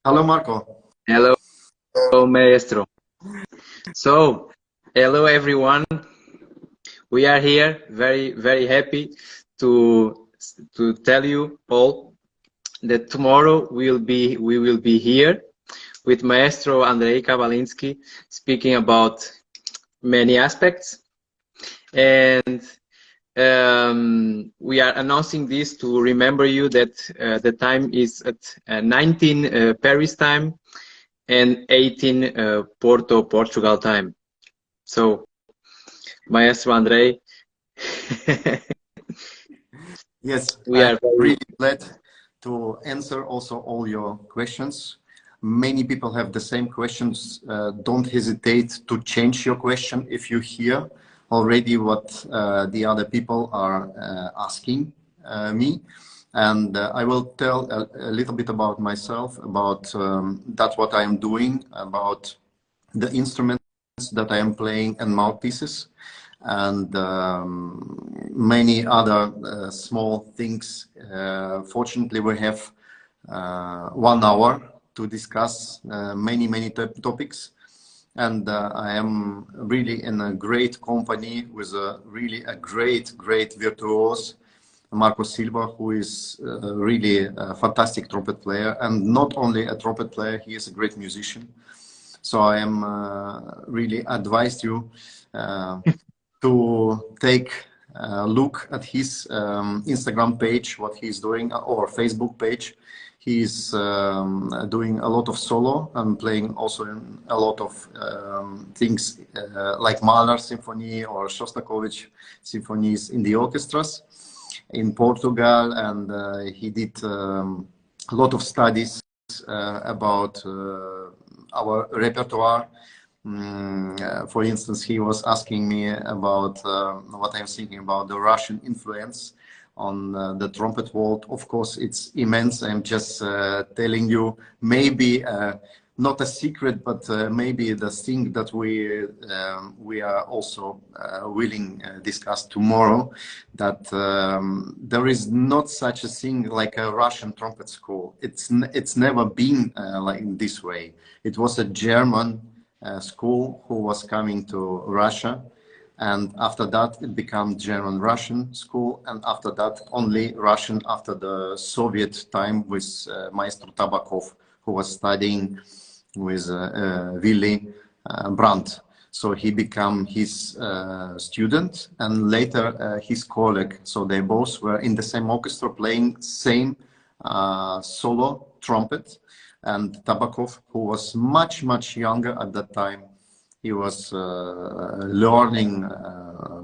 Hello, Marco. Hello, maestro. So, hello everyone. We are here, very happy to tell you all that tomorrow we will be here with Maestro Andrei Kavalinski, speaking about many aspects, and we are announcing this to remember you that the time is at 19 Paris time and 18 Porto, Portugal time. So, Maestro Andrei, Yes, we I'm are very... really glad to answer also all your questions. Many people have the same questions. Don't hesitate to change your question if you hear already what the other people are asking me. And I will tell a little bit about myself, about that what I am doing, about the instruments that I am playing and mouthpieces, and many other small things. Fortunately, we have 1 hour to discuss many topics, and I am really in a great company with a great virtuoso, Marco Silva, who is really a fantastic trumpet player, and not only a trumpet player, he is a great musician. So I am really advised you to take a look at his Instagram page, what he's doing, or Facebook page. He's doing a lot of solo and playing also in a lot of things like Mahler Symphony or Shostakovich symphonies in the orchestras in Portugal, and he did a lot of studies about our repertoire. For instance, he was asking me about what I'm thinking about the Russian influence on the trumpet world. Of course, it's immense. I'm just telling you, maybe not a secret, but maybe the thing that we are also willing discuss tomorrow, that there is not such a thing like a Russian trumpet school. It's never been like in this way. It was a German school who was coming to Russia, and after that it became German-Russian school, and after that only Russian after the Soviet time with Maestro Tabakov, who was studying with Willy Brandt. So he became his student, and later his colleague. So they both were in the same orchestra playing same solo trumpet. And Tabakov, who was much younger at that time, he was learning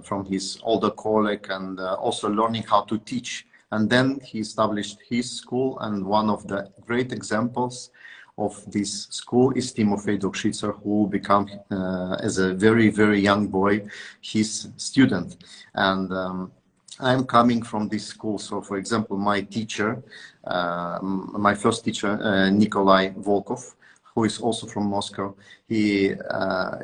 from his older colleague, and also learning how to teach. And then he established his school, and one of the great examples of this school is Timofey Dokshitzer, who became, as a very young boy, his student. And I'm coming from this school. So, for example, my teacher, my first teacher, Nikolai Volkov, who is also from Moscow, he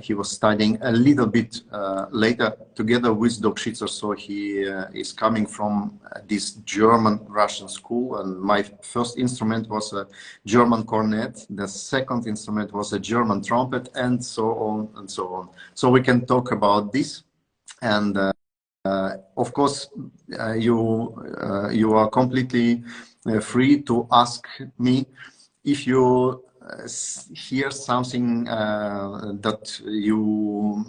was studying a little bit later together with Dokshitzer. So he is coming from this German-Russian school, and my first instrument was a German cornet. The second instrument was a German trumpet, and so on and so on. So we can talk about this, and of course, you are completely free to ask me if you hear something that you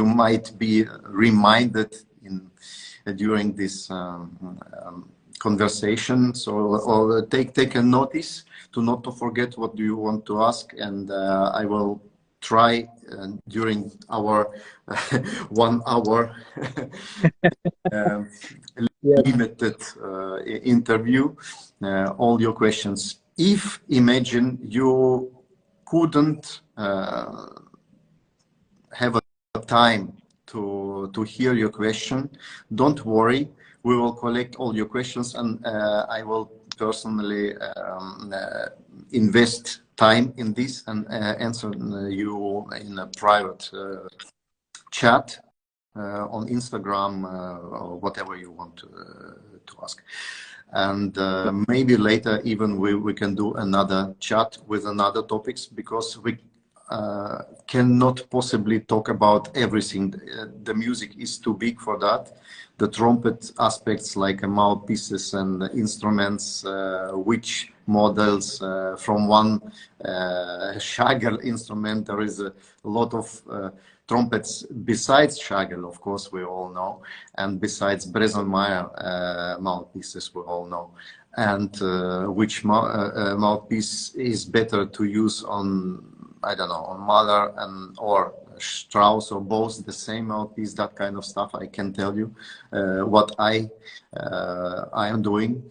might be reminded in during this conversation. So, or take a notice to not to forget what do you want to ask, and I will try during our 1 hour limited interview all your questions. If imagine you couldn't have a time to hear your question, don't worry. We will collect all your questions, and I will personally invest time in this and answer you in a private chat on Instagram or whatever you want to ask. and maybe later even we can do another chat with another topics, because we cannot possibly talk about everything. The music is too big for that. The trumpet aspects, like mouthpieces and instruments, which models from one shagel instrument. There is a lot of trumpets besides shagel, of course, we all know, and besides Bresenmeyer mouthpieces, we all know. And which mouthpiece is better to use on, I don't know, on Mahler and or Strauss, or both the same mouthpiece, that kind of stuff. I can tell you what I am doing,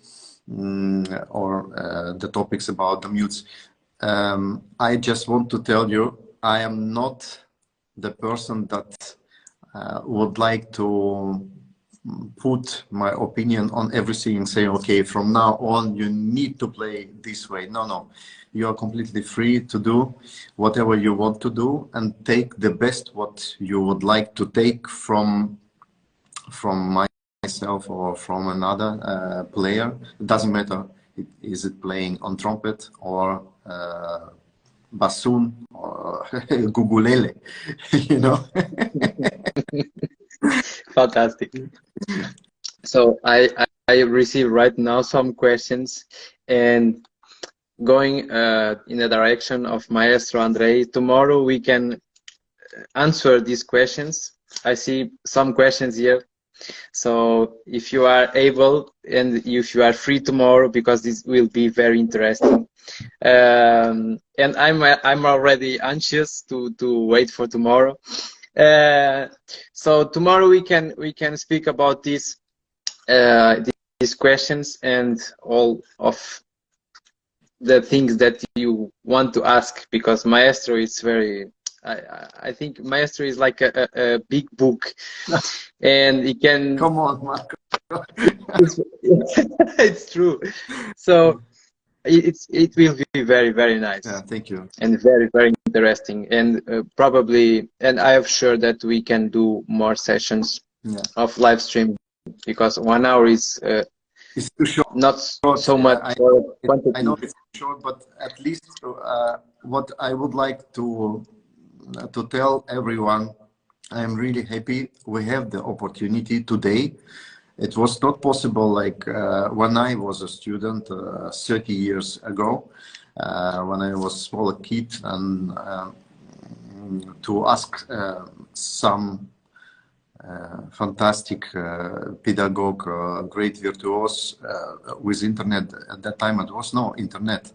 or the topics about the mutes. I just want to tell you, I am not the person that would like to put my opinion on everything and say, okay, from now on you need to play this way. No, no, you are completely free to do whatever you want to do, and take the best what you would like to take from myself or from another player. It doesn't matter, is it playing on trumpet or bassoon or gugulele, you know. Fantastic. So I receive right now some questions, and going in the direction of Maestro Andrei, tomorrow we can answer these questions. I see some questions here. So if you are able and if you are free tomorrow, because this will be very interesting, and I'm already anxious to wait for tomorrow. So tomorrow we can speak about these questions and all of the things that you want to ask, because Maestro is very, I think Maestro is like a big book, and it can. Come on, Marco. It's true. So it will be very, very nice. Yeah, thank you. And very, very interesting, and probably, and I am sure that we can do more sessions of live stream, because 1 hour is it's too short. Not so much. I know it's short, but at least what I would like to tell everyone, I am really happy we have the opportunity today. It was not possible like when I was a student 30 years ago, when I was a smaller kid, and to ask some fantastic pedagogue, great virtuoso with internet. At that time it was no internet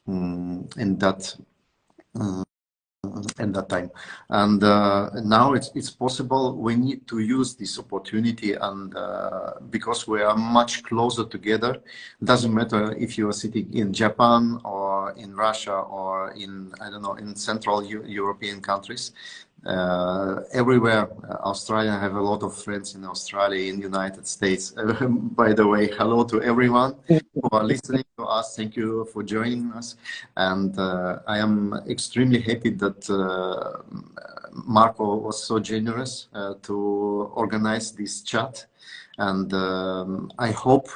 in that at that time, and now it's possible. We need to use this opportunity, and because we are much closer together. Doesn't matter if you are sitting in Japan or in Russia or in, I don't know, in Central European countries. Everywhere. Australia, I have a lot of friends in Australia, in the United States. By the way, hello to everyone who are listening to us. Thank you for joining us. And I am extremely happy that Marco was so generous to organize this chat. And I hope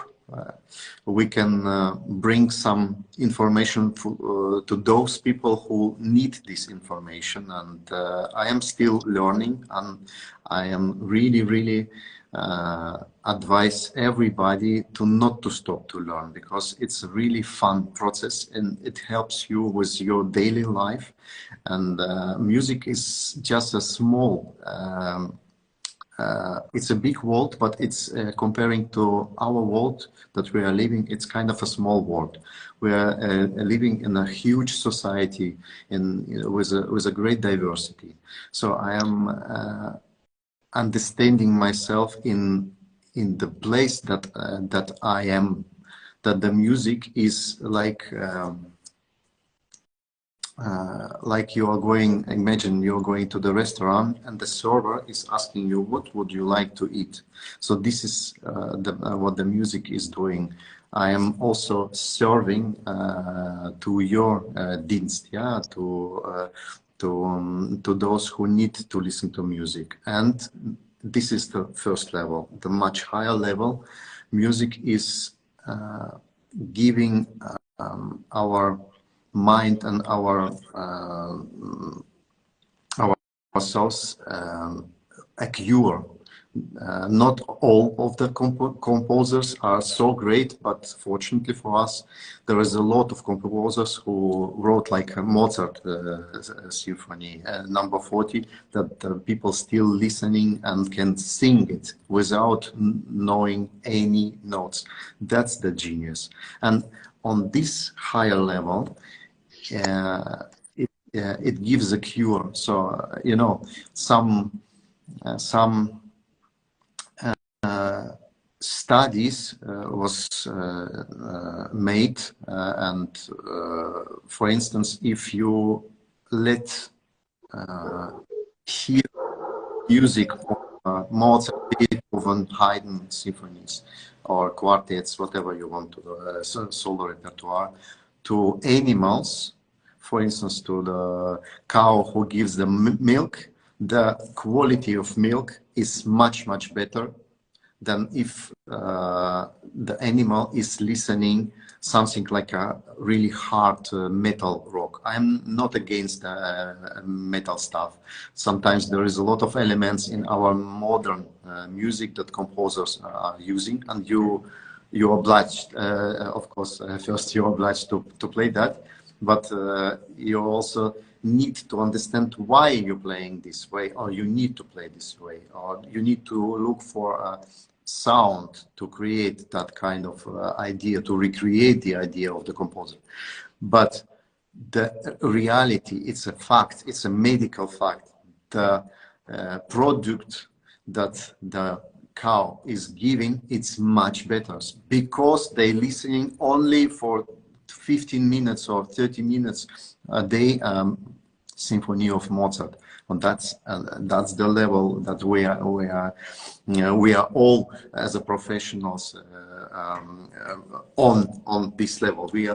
we can bring some information to those people who need this information. And I am still learning, and I am really advise everybody to not to stop to learn, because it's a really fun process and it helps you with your daily life. And music is just a small it's a big world, but it's comparing to our world that we are living, it's kind of a small world. We are living in a huge society with a great diversity. So I am understanding myself in the place that that I am, that the music is like you are going, imagine you're going to the restaurant and the server is asking you, what would you like to eat? So this is what the music is doing. I am also serving to your dienst, yeah, to those who need to listen to music. And this is the first level. The much higher level Music is giving our mind and ourselves a cure. Not all of the composers are so great, but fortunately for us, there is a lot of composers who wrote like a Mozart symphony number 40 that people still listening and can sing it without knowing any notes. That's the genius. And on this higher level, it gives a cure. So you know, some studies was made, and for instance, if you let hear music of Mozart, Beethoven, Haydn symphonies or quartets, whatever you want to solo repertoire, to animals, for instance, to the cow who gives the milk, the quality of milk is much better than if the animal is listening something like a really hard metal rock. I'm not against metal stuff. Sometimes there is a lot of elements in our modern music that composers are using, and you're obliged, of course, first you're obliged to play that, but you also need to understand why you're playing this way, or you need to play this way, or you need to look for a sound to create that kind of idea, to recreate the idea of the composer. But the reality, it's a fact, it's a medical fact. The product that the cow is giving, it's much better because they're listening only for 15 minutes or 30 minutes a day symphony of Mozart. And that's the level that we are all as a professionals on this level. We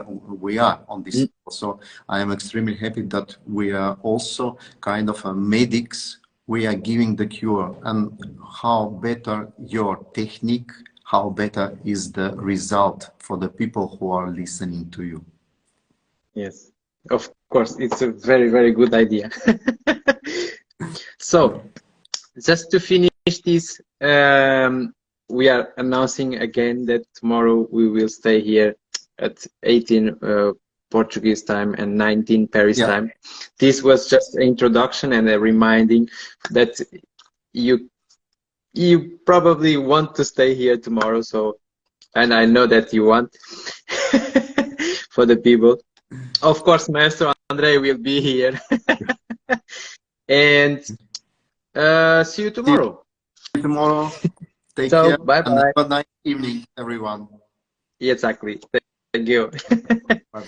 are on this level. So I am extremely happy that we are also kind of medics. We are giving the cure, and how better your technique, how better is the result for the people who are listening to you. Yes, of course, it's a very good idea. So, just to finish this, we are announcing again that tomorrow we will stay here at 18 Portuguese time and 19 Paris time. This was just an introduction and a reminding that you probably want to stay here tomorrow. So, and I know that you want for the people. Of course, Maestro Andrei will be here. And see you tomorrow. See you tomorrow. Take so, care. Bye bye. And have a nice evening, everyone. Exactly. Thank you. Bye.